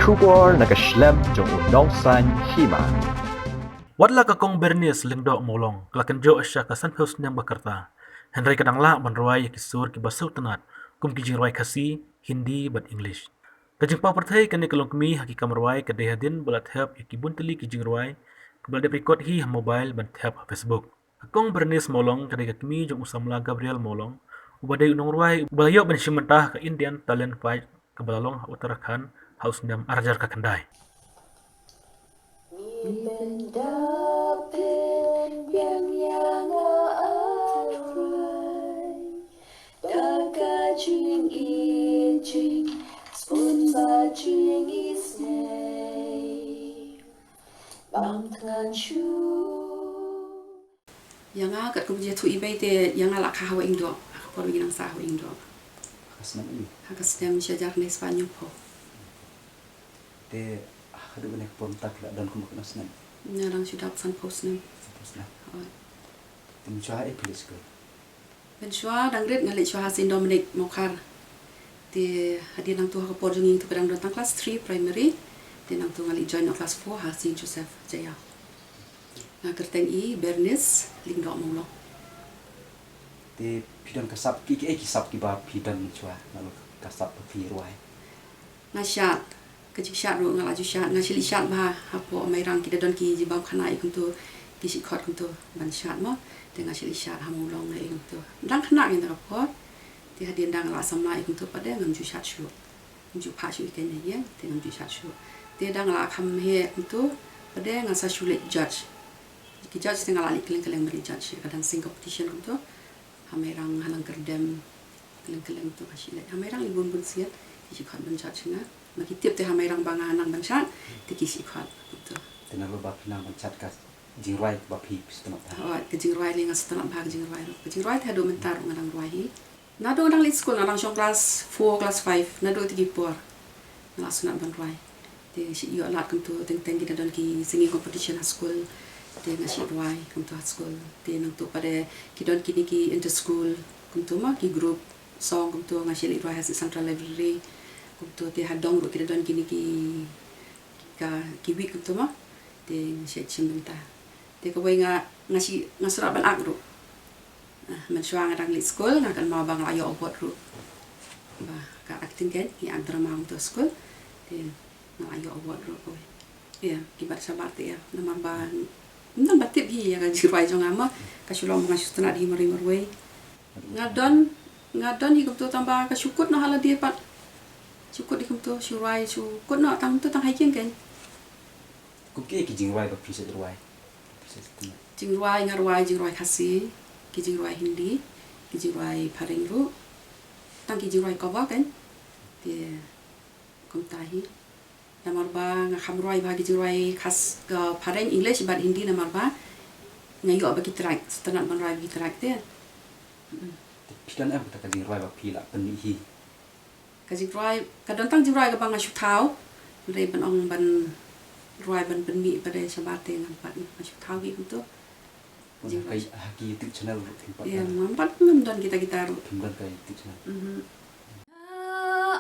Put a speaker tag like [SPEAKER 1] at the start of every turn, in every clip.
[SPEAKER 1] Kubor nakaslem jong unongsan hima.
[SPEAKER 2] Wadla ka kong Bernice lingdo molong, kelakan jo asya ka Sanpos niyang Bakarta. Henry kadangla banruay kisur ki basau tanat, kum kijing ruay kasi, Hindi bat English. Kajing papertay kani kalong kami haki kamarway kadehadin balat hep ikibuntali kijing ruay, kabal record hi mobile ban hep Facebook. Kong Bernice molong kadang kami jong usamla Gabriel molong, ubaday unong ruay ubalayo ban simantah ka Indian Talent Fight kabalalong ha Uttarakhand haus ndam arjar ka kandai.
[SPEAKER 3] Mendapatkan yang afrai Daga jing in jing Spoon ba jing is nay Bang tangan shu
[SPEAKER 4] Yang kat ko je tu ibai te yang ala ka hawa indo aku por ginang sa hawa indo
[SPEAKER 5] Kasnam ini.
[SPEAKER 4] hakas dem syajar ni Spanyol po
[SPEAKER 5] Te ada banyak kontak lah dan kumak nasnan.
[SPEAKER 4] nyarang sudah pesan post nem
[SPEAKER 5] Pasna. Tim cah pilih sekali.
[SPEAKER 4] ben shwa dangret ngalik shwa hasin Dominic Mokar te hadir nang tu ha por jing tu kadang datang kelas 3 primary te nang tu ngalik join kelas 4 hasin Joseph Jaya ngakerteng i Bernice lingdo molo
[SPEAKER 5] Te pidang kasap kisap ki ba pidang cah lalu kasap pi ruai.
[SPEAKER 4] ngasyat kecik syat ro ngalaju syat ngashili syat ba hapo mairang kita don ki jibam khana ikum tu kisi khot kum tu ban syat mo te ngashili syat hamulong na ikum tu dang khana ngin rapot te hadin dang la samla ikum tu pada ngam ju syat shu ju pha shu ikan ye te ngam ju syat shu te dang la kham he kum tu pada ngasa shulit judge ki judge te ngala keleng-keleng beri judge kadang sing competition kum tu hamerang halang kerdem keleng-keleng tu kasilet hamerang libun bun siat kisi khot ban judge nga maki tiap te hamerang banga nang bangsat te kisi khot tu
[SPEAKER 5] Te nalu ba pinang mencat kas jing ruai ba pi sistem ta.
[SPEAKER 4] oh kejing ruai lenga setengah bahag kejing ruai te hadu mentar ngadang ruai hi nado ngadang lit school ngadang syong kelas 4 kelas 5 nado tigi por nala sunat ban ruai te si yo lat kum tu teng kita don ki singing competition at school te ngasi ruai kum tu at school te nang tu pada ki don kini ki inter school kum tu ma ki group song kum tu ngasi lit ruai hasil central library kum tu te hadong ro kita don kini ki week kum tu ma te ngasi chimbenta te ko ngasi ngasura ban ak ro men syang ngadang lit school ngakan mau bang ayo obot ro ba ka acting kan ki drama kum tu school te na ayo obot ro ko ya kibat sabar te ya nama ban nang batip hi ya jirai jong ama ka sulong mga sustana di mari ngadon hi kum tu tambah ka syukut na hala dia pat syukut di kum tu syurai syukut na tang tu tang hiking kan
[SPEAKER 5] Ku ki jing ruai ba pi set ruai.
[SPEAKER 4] jingruai jingruai khasi ki jingruai Hindi ki jingruai Pareng ru tang ki jingruai kawa kan dia kum tahi namar ba ngamruai ba ki jingruai khas ka Pareng English ba Hindi namar ba ngayo ba ki track setanat ban rai bi track te
[SPEAKER 5] Pidan em ta jing ruai ba pi la pen hi.
[SPEAKER 4] ka jingruai ka don tang jingruai ka bang shu thau le ban ong ban ruai ban mi pada sabate ngam pat shu thau gi tu
[SPEAKER 5] Kai haki YouTube channel tempat.
[SPEAKER 4] ya mampat ngam don kita ru
[SPEAKER 5] Tempat kai YouTube channel.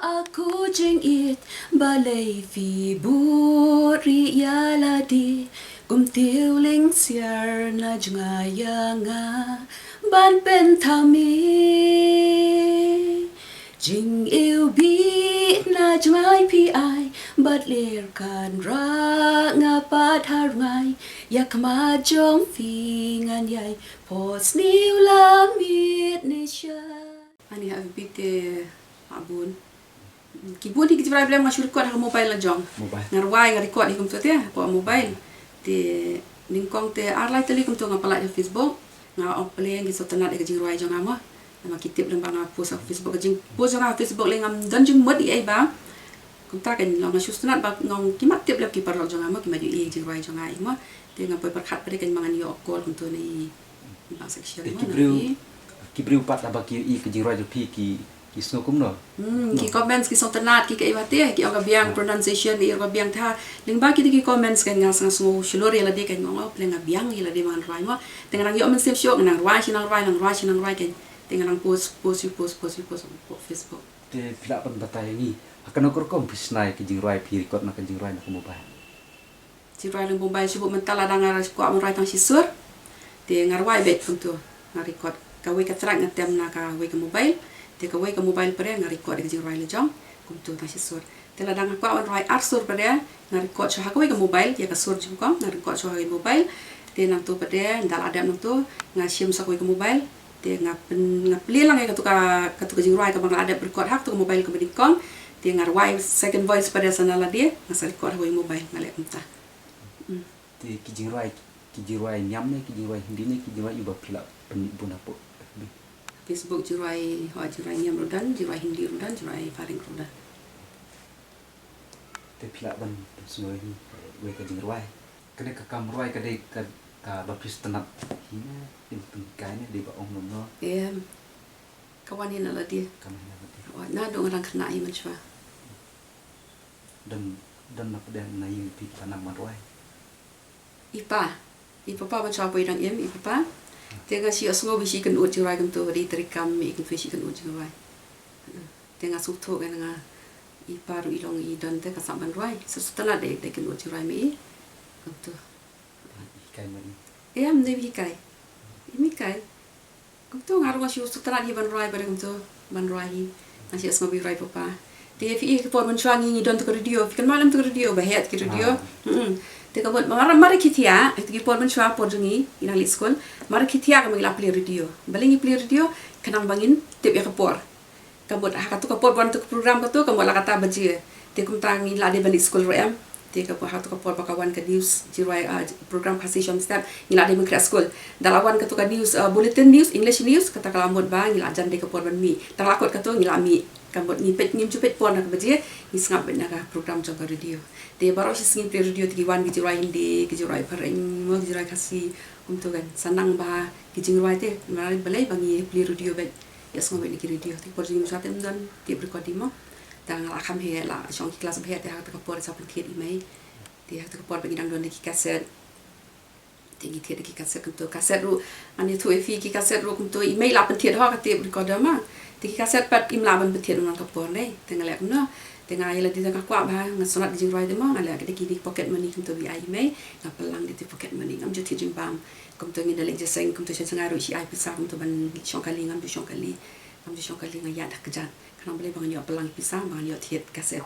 [SPEAKER 3] Aku jingit balai fi buri yaladi Kum tiêu linh siar na junga yanga ban pen thami Jing yêu biết na jungai pi ai bat lir kan ra nga pat har ngai yak ma jong fi ngan yai pos niu la miet ne sha
[SPEAKER 4] ani ha bite abun kibun di kijibrai blam masyur kuat ha mobile la jong
[SPEAKER 5] Mobile.
[SPEAKER 4] ngarwai ngari kuat di kum tu te po mobile te ningkong te arlai teli kum tu ngapala di Facebook nga ople ngi sotanat e kijibrai jong ama nama kitip lam bang post auf Facebook jing post jong Facebook le ngam dan jing mod ai ba kum ta kan lo masyur sunat ba ngong kimat tip lap ki par jong ama ki maju e kijibrai jong ai ma te ngam poi perkhat pada kan mangan yo kol kum tu ni bang section ma
[SPEAKER 5] Ki briu pat la ba ki jing ruai pi ki snokum no.
[SPEAKER 4] ki comments ki sotanat ki kaibate ki aga biang pronunciation i aga biang tha lingba ki comments kan nga sang so shlori la de kan ngo plenga biang ila de man rai ma tengang yo men sem show nang rai sinang rai kan tengang post Facebook
[SPEAKER 5] Te pila pen batai ni akan ukur kom bisnai ke jingruai pi record nak jingruai nak mobile
[SPEAKER 4] Jingruai lang Bombay subuh mentala dangar ko amon rai tang sisur. Te ngarwai bet puntu ngarikot kawe ka track ngatem na ka we ka mobile. Te ka we ka mobile pare ngarikot ke jingruai le jong kumtu tang sisur. Te la dangar ko amon rai arsur pare ngarikot cha ka we ka mobile ya ka sur jung kom ngarikot cha ka mobile. Te nang tu pare ndal adam nang tu ngasim sa we ka mobile. Te ngapli lang ka tu ka jingruai ka bang adap record hak tu mobile ka bedikong. Te ngarwai second voice pada sanala dia ngasal record we mobile ngalek umta.
[SPEAKER 5] ti kijingruai nyam ne kijingruai hindi ne kijingruai iba pila penibun apa
[SPEAKER 4] Facebook jirai nyam rudan, jirai hindi rudan, jirai faring rudan.
[SPEAKER 5] te pila ban semua ini we ka jingruai kene ka kamruai ka de ka bapis tenat hina di pengkai ne di ba ong no
[SPEAKER 4] Kawan ni nak dia.
[SPEAKER 5] kamana
[SPEAKER 4] Na dong orang kena i macam.
[SPEAKER 5] dan apa dan naik pi tanam marwai
[SPEAKER 4] Ipa pa macam apa yang ipa pa. Tengah si asmo bisi kan ut jirai kan tu di terikam mi kan bisi kan ut jirai. Tengah sutu kan nga ipa ru ilong i dan te kasam marwai. Setelah de kan ut jirai mi kan tu.
[SPEAKER 5] ikai mani
[SPEAKER 4] Mne bi kai. Imi kai. Kan tu ngaru si setelah dia marwai pada kan tu marwai. Nasi asmo bi rai papa. Dia fi ke pon mencuangi ni don tu radio. Kan malam tu radio bahet ke radio. Teka buat mari kitia, itu pon mencua pon jengi inang lit school. Mari kitia kami la play radio. Balingi play radio kenang bangin tip ya kapor. Kabut hakatu kapor ban tu program katu kamu la kata baje. Tekum tangi la de balik school ram. Teka buat hakatu kapor bakawan ke news jirai program passion step ila de mengkreat school. Dalawan katu ka news bulletin news English news kata kalamut bang ila jan de kapor ban mi. Talakot katu ngila mi. Kambut ngipet ngimjupet pon nak baje ni sangap ben nak program jaga radio. Dia baru si singip radio tigiwan gijirai hindi gijirai pareng mo gijirai kasi untuk kan sanang bah gijirai te mari balai bangi play radio bet ya semua ben radio ti por jing satem dan ti recording mo tang la kham he la chong kelas he te ha ta por sa pen thiet imai ti ha ta por bagi dang don di kaset ti thiet di kaset untuk kaset ru ani tu fi ki kaset ru untuk imai la pen thiet ha ka ti recorder ma ti kaset pat im la ban thiet nang ka por le tengalek no tengah ila di tengah kuat bah ngasonat di jingrai demo ngala ke di pocket money kum to bi ai mai ngapelang di pocket money ngam joti jimbam kum to ngi dalek jeseng kum to sengaru si ai pisah kum to ban syongkali ngam syongkali ngaya dak kejan kana boleh bang yo pelang pisah bang yo thiet kaset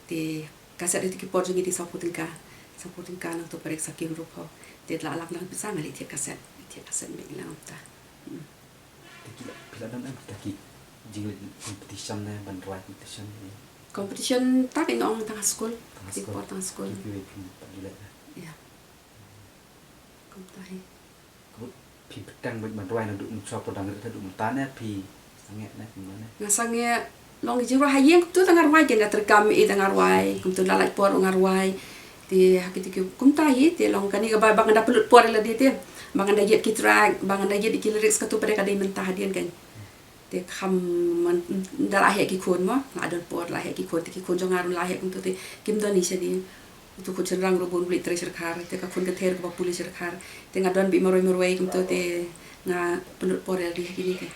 [SPEAKER 4] di kaset itu ki por ngi di sapu tingka nang to periksa ki rupo di la lak nang pisah ngali thiet kaset mi lang ta
[SPEAKER 5] pila dan kita ki jingle competition ne ban right competition
[SPEAKER 4] competition tak ino ang tengah school di por tengah school ya kompetahi
[SPEAKER 5] pi petang ban right na du mucha podang ta du mutane pi sange na gimana
[SPEAKER 4] ngasange long jiwa hayeng tu tengah ruai kena terkam tengah ruai kum tu lalai por ngar ruai ti hakiti kumtahi ti long kani ga bang da pelut por la dia ti bang da yet kitrak bang da yet lyrics ka tu pada kadai mentah hadian kan te kham man dala he ki khon mo la don por la he ki khon jong arun la he kum tu te kim don ni sedi tu ko cherang ro bon bli treasure khar te ka khon ka ther ko police khar te nga don bi moroi kum tu te nga penut por di kini ke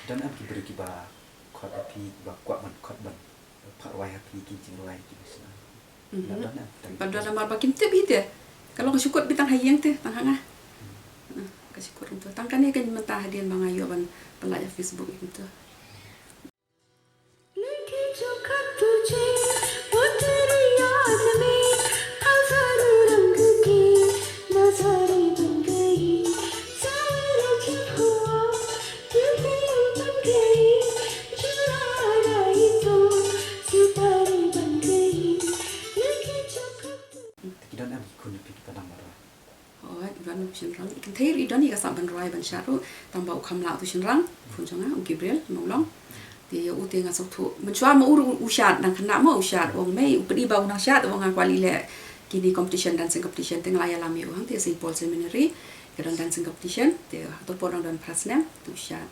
[SPEAKER 5] dan am ki beri ki ba khot api ba kwa man khot ban phat wai api ki jing wai ki bisna
[SPEAKER 4] pada nama bakim te bi te kalau ka syukut bitang hayeng te tang hanga kasih kurang tu tangkan ni kan mentah hadian bang ayo ban pelajar Facebook itu Shinrang ikan thair idan ni kasam ban rai ban syaru tambah ukam la tu shinrang pun janga Gabriel monglang dia u te ngasok tu mencual mau usyat dan kena mau usyat wong mei upedi bau nang syat wong akwali le kini competition dancing competition teng laya lami wang te St Paul Seminary kadang dancing competition te tu porang dan prasnem tu usyat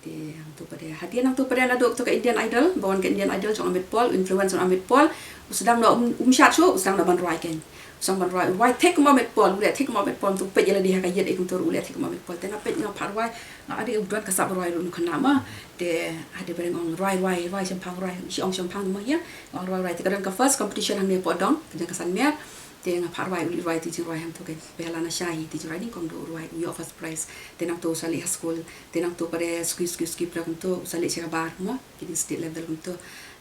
[SPEAKER 4] te tu pada hadiah nang tu pada la dok tu ke Indian Idol bawan ke Indian Idol jong Amit Paul influence on Amit Paul sedang no syat show sedang no ban rai ken sang ban roi tek ma met pol ule tek ma met pol tu pe yela dia ka yet ikum tu ule tek ma met pol tena pe nga par roi ada udran ka sab roi lu kana ma de ada bareng ong roi champang roi si ong champang ma ya ong roi te kadang ka first competition hang ne podong kadang ka san mer te nga par roi ti roi ham tu ke bela na shahi ti roi ni kong do roi yo first prize te nang tu sali school te nang tu pare skip ra tu sali cha bar mo kini state level tu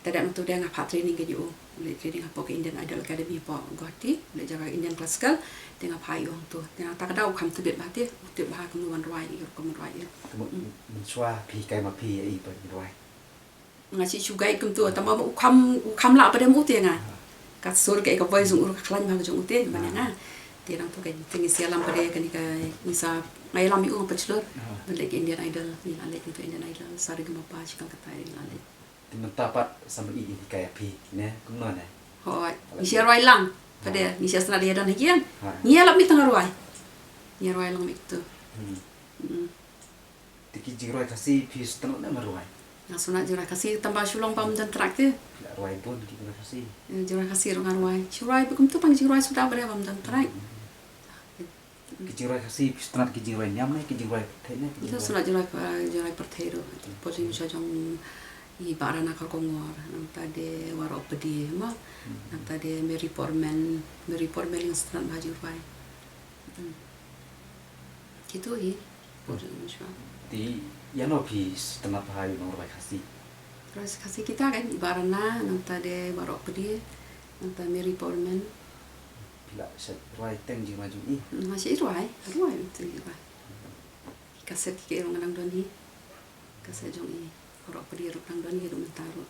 [SPEAKER 4] tada nang tu dia nga pat training ke dio le training apa ke Indian Idol Academy po goti le jaga Indian classical te nga pai ong tu te nga tak dau kham tu det ba te te ba ku wan roi ni ko roi ya
[SPEAKER 5] mình xóa phi cái mà phi ấy bởi rồi
[SPEAKER 4] nga si chugai kum tu ta ma kham la pa de mu te nga ka sur ke ka voi zung ur khlan ma jung te ba nga te nang tu ke tingi sia lam pa de ka ni ka ni sa mai lam yu pa chlo le Indian Idol ni la le tu Indian Idol sari ga ma pa chi ka ta la le
[SPEAKER 5] thì mình dapat sama i di kayak phi nè cũng nói này
[SPEAKER 4] hoi ni sia roi lang pa de ni sia sna de dan hian ni la mi tang roi ni roi lang mi tu
[SPEAKER 5] thì cái gì rồi kasih phi setengah nè mà rồi
[SPEAKER 4] na suna jura kasih tambah sulong pam dan trak tu
[SPEAKER 5] là rồi pun kita kasih
[SPEAKER 4] jura kasih rong roi churai bekum tu pang jura sudah ber pam dan trak
[SPEAKER 5] cái gì rồi kasih phi setengah cái gì rồi nhắm này cái gì rồi thế này
[SPEAKER 4] itu suna jura pertero posi bisa jong i barana ka kongor nang tade waro pedi ma nang tade Mary Portman yang stran baju pai gitu i posi bisa
[SPEAKER 5] thì ya no phi setengah bahaya nomor baik kasih
[SPEAKER 4] terus kasih kita kan i barana nang tade waro pedi nang tade Mary Portman
[SPEAKER 5] bila set rồi teng gì mà chúng i
[SPEAKER 4] masih ruai itu ya kaset ke orang nang doni kaset jong i orang pedi orang doni hidup mentaro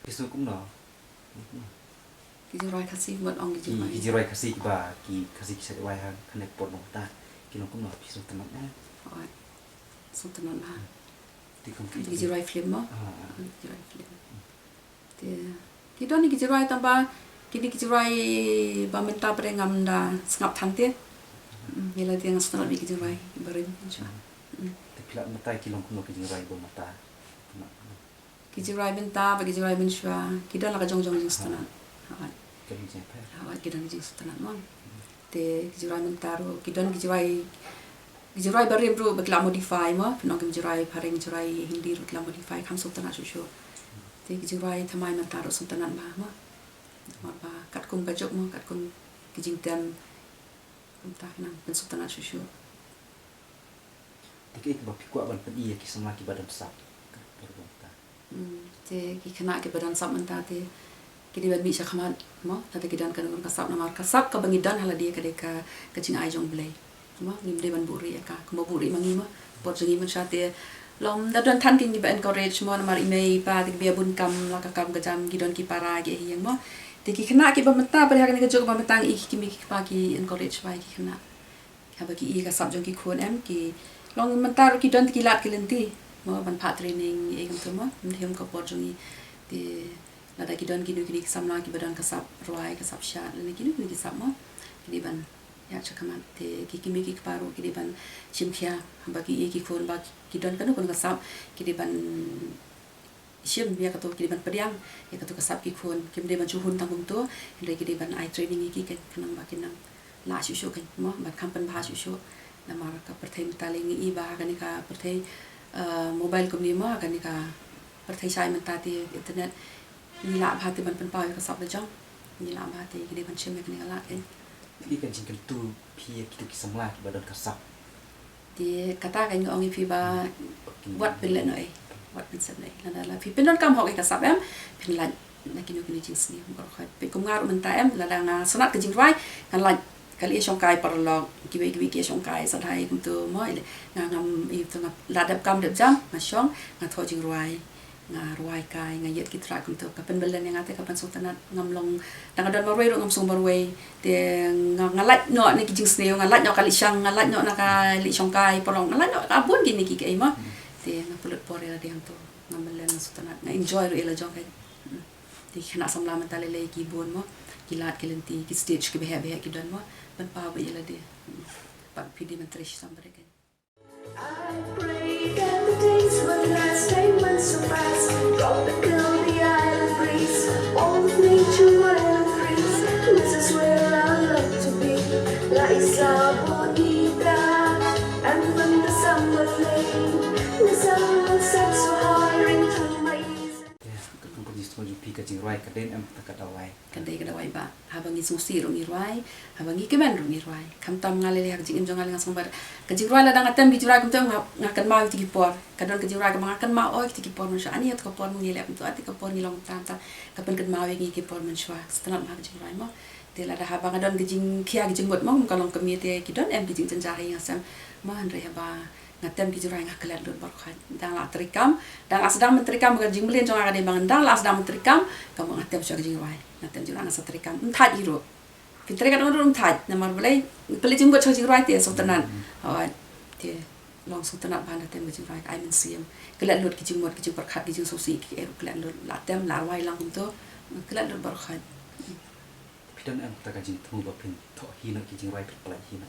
[SPEAKER 5] cái số cũng nó
[SPEAKER 4] kita ruai kasih buat ong gitu
[SPEAKER 5] cái gì rồi kasih ba cái kasih sẽ quay hàng cái này bột bột ta cái nó cũng nó phi setengah nè
[SPEAKER 4] oi sultanan lah
[SPEAKER 5] thì không cái
[SPEAKER 4] kita ruai film mo kita ruai film te kita ni kita ruai tambah kini kita ruai ba menta pada ngam da ngap tante yela dia ngasna bi kita ruai barin insyaallah
[SPEAKER 5] thì bila mata cái lòng cũng nó cái gì rồi bột mata
[SPEAKER 4] Kijirai benta bagi kijirai bensua kita la kajong jong stana awat
[SPEAKER 5] cái gì phải
[SPEAKER 4] awat kita jing stana mon te kijirai mentaro kijirai barim ru bakla modify mo nong kijirai paring kijirai hindi ru bakla modify kam sultana shushu te kijirai thamai mentaro sultanan ba mo ba kat kum kajok mo kat kum kijing tem kum ta nang ben sultana shushu
[SPEAKER 5] thì cái bậc phi quả bản phân y cái sama cái badan sap
[SPEAKER 4] te ki kena ke badan sap menta te ki di mi sya khamat mo tata ki dan kan kasap namar kasap ka bangidan hala dia ka kacing ai jong blai mo ngim de ban buri ka ko buri mangi mo pot jangi man sya te lom da dan than kin di ba encourage mo namar imei pa ti bia bun kam la ka kam gajam ki don ki para ge hiang mo te ki kena ki ba menta pa ha ka jog ba metang i ki mi ki pa ki encourage bai ki kena ka ba ki i ka sap jong ki khon em ki long menta ki don ki lat ki lenti mo ban pa training e kam tu mo hem ko pot jangi te lada kidon kini samla ki badan kasap ruai kasap shat lani kini kisap mo kini ban ya chakamat te kimi ki paru kini ban chimkhia bagi ki khon ba kidon kan kon kasap kini ban shim ya kato kini ban pediang ya kato kasap ki khon kini ban chuhun tangum to kini ban eye training ki kanang ba kinang la shu kan mo ban kampan ba shu namar ka perthai mitaling i ba kan ka perthai mobile kom ni mo kan ka perthai sai mentati internet ni la ba te ban pen pa ka sap da jong ni la ba te ki de ban chem ni ala en
[SPEAKER 5] cái kan jing kan tu phi kita ki samla ki badan kasap
[SPEAKER 4] ti kata kan ngong phi ba wat pen le noi wat pen sap nei la phi pen don kam hok ka sap em pen la na ki no ki jing sni ko khoi pe kum ngar men ta em la da na sanat ka jing rai kan la kali song kai par lo ki ki song kai sa thai kum tu moi ngam i tu la dap kam dap jam ma song nga tho jing rai nga ruai kai nga yet kitra kum to kapen belen yang ate kapen sultanat ngam long dang adon marway ro ngam sung marway te ngalat no ni kijing sneo ngalat no kali syang ngalat no naka li syong kai porong ngalat no abun gini ki kai ma te ngapulut pore la diang to ngam belen sultanat nga enjoy ro ela jong kai ti khana samla mentale le ki bon mo kilat kelenti ki stage ki behe ki don mo ban pa ba ela de pak pidi mentrish sambre kai
[SPEAKER 6] I pray that the days will last, time went so fast. Tropical, the island breeze, all of nature wild and freeze. This is where I
[SPEAKER 5] jing roi ka den em ta ka dawai
[SPEAKER 4] Kadai kadawai ba habangi susi ro ngiruai habangi kemen ro ngiruai kam tam ngalele hak jing jong ngaleng sumbar ka jing roi la dang atem bi jurai kum tam ngakan mau tigi por kadon ka jing roi ka ngakan mau oi tigi por mansha ani at ka por mung yelep tu ati ka por ngilong tam ta kapan kan mau ngi ki por mansha setelah ma jing roi mo te la da habang adon ka jing kia ka jing bot mo kalong kemi te ki don em ki jing janjari ngasam ma han re haba ngatem ki jurai ngakalat lut bar khat dang la trikam dang asdang mentrikam ka jing melin jong ada bang dang la asdang mentrikam kamu ngatem sya ka jing roi ngatem jurang asa trikam thaj iro pintre kan orang thaj namar belai peli jinggot chang jing roi te sultanan awat te long sultanat ban ngatem jing roi ai men siam kelat lut ki jingmot ki jing bar khat ki jing susi ki eru kelat lut la tem la wai lang to kelat lut bar khat
[SPEAKER 5] pidon em ta ka jing thu ba pin tho hi na ki jing roi pla hi na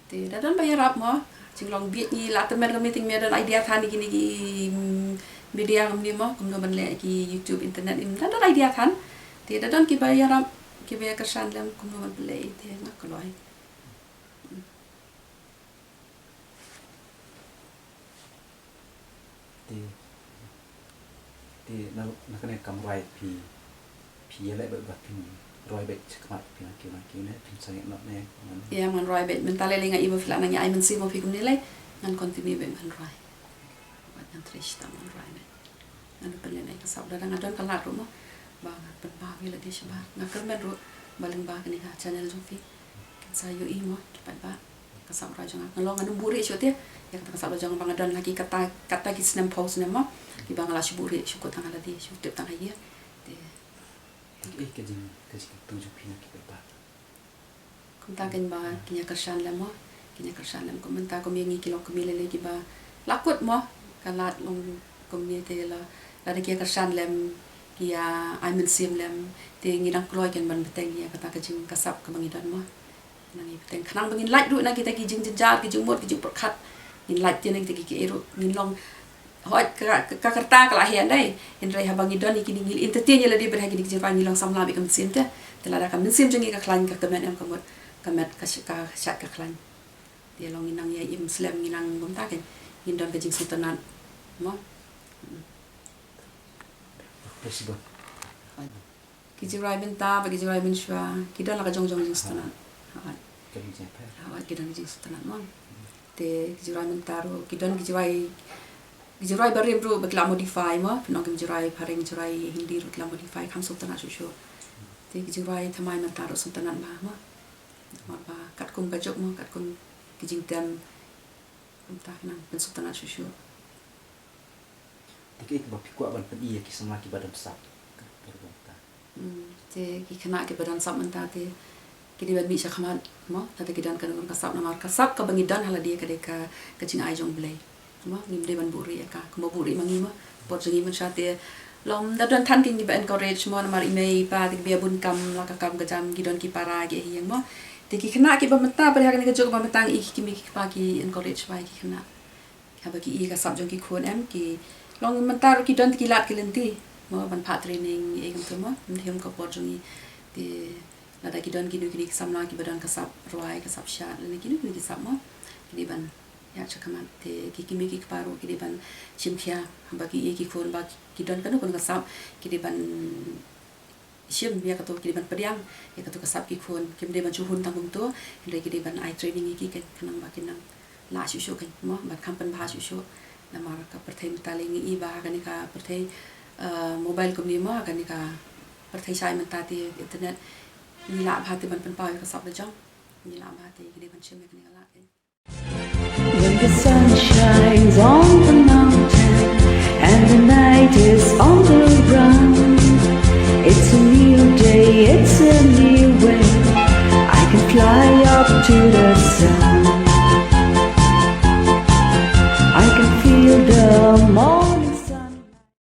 [SPEAKER 4] te dadan bayar ap mo jing long biet ni la temen kami ting me dan idea than ni ki media kami mo kum no ban le ki YouTube internet im dadan idea than te dadan ki bayar ap ki bayar kersan lam kum no ban le te ma koloi
[SPEAKER 5] ti na kana kam roi pi le ba pin roi be chakmat pin ki ne pin sang not ne
[SPEAKER 4] ya man roi bet mentale lenga ibu fila nanya ai men si mo fikum nilai ngan continue be man roi buat ngan trish ta man roi ne ngan pele nai ka sabda ngan don kalat ro mo ba pen ba wi la di shaba ngakar men ro baling ba kini ka channel jofi kan sa yo i mo ki ba ka sabra jang ngan lo ngan buri shote ya ka sabda jang bang don lagi kata ki snap post ne mo ki bang la shiburi shukot tang ala di shutep tang ya
[SPEAKER 5] ke jing tu ju pin ki ba
[SPEAKER 4] Kumta kan ba kinya kersan lam mo kinya kersan lam komenta ko mi kilok ko mi lele ki ba lakut mo kalat long ko mi te la la de kinya kersan lam kia ai men sim lam te ngi dang kloi kan ban beteng ya kata ka jing kasap ka bangi dan mo nang i beteng khanang bangin light du na kita ki jing jar ki jing mot ki jing perkhat ngin light te nang te ki eru ngin long hoi ka kerta ka lahian dai in rai habangi don iki ngil entertain ya la di berhagi ki jing pa ngilong samla bi kam sim te telada kam sim jing ka klan ka kemen em kamot kamet ka syak ka klan dia long inang ya im slam inang bom ta kan indon ka jing sultanat mo
[SPEAKER 5] possible
[SPEAKER 4] ki jirai benta bagi jirai ben shwa ki don la ka jong jing sultanat ha
[SPEAKER 5] ke jing pa
[SPEAKER 4] ha ki don jing sultanat mo te ki jirai benta ro ki don ki jirai barim ro bakla modify mo nong ki jirai paring jirai hindi ro bakla modify kam sultanat shu te ki jirai thamai menta ro sultanat ba mo ba kat kum ka jok mo kat kum ki jing tem ta nang ben sultanat shu
[SPEAKER 5] ti ke ba pi kwa ban pen iya ki sama ki badan sap
[SPEAKER 4] te ki kena ki badan sap menta te ki di ban mi sha khamat mo ta ki dan kan ka sap namar ka sap ka bangi dan hala dia ka jing ai jong blai mo ngim de ban buri ka mo buri mangi mo pot jingi man sha te lom da don than ki ba encourage mo namar imei pa ti bia bun kam la ka kam ka jam ki don ki para ge hiang mo te ki kena ki ba menta pa ha ka jog ba metang i ki mi ki pa ki encourage ba ki kena ka ba ki i ka sap jong ki khon em ki long menta ro ki don ki lat ki lenti mo ban pha training e kam to mo hem ka pot jong i te la da ki don ki nu ki samla ki badan ka sap roi ka sap sha le ki nu ki sap mo ki ban ya chakaman te ki kimi ki paro ki ban chimkhia ba ki e ki khon ba ki don ka nu kon ka sap ki ban shim ya ka to ki ban padiang ya ka to ka sap ki khon kim de ban chu hun tang bum to le ki ban ai training ki kan kanang ba kinang la shu shu kan mo ba kampan ba shu shu na mar ka perthai mtaling i ba ka ni ka perthai mobile ko ni mo ka ni ka perthai sai mata ti internet ni la ba ti ban pan pa ka sap da jang ni la ba ti ki ban chim ka ni la
[SPEAKER 6] When the sun shines on the mountain and the night is on the run, it's a new day, it's a new way. I can fly up to the sun.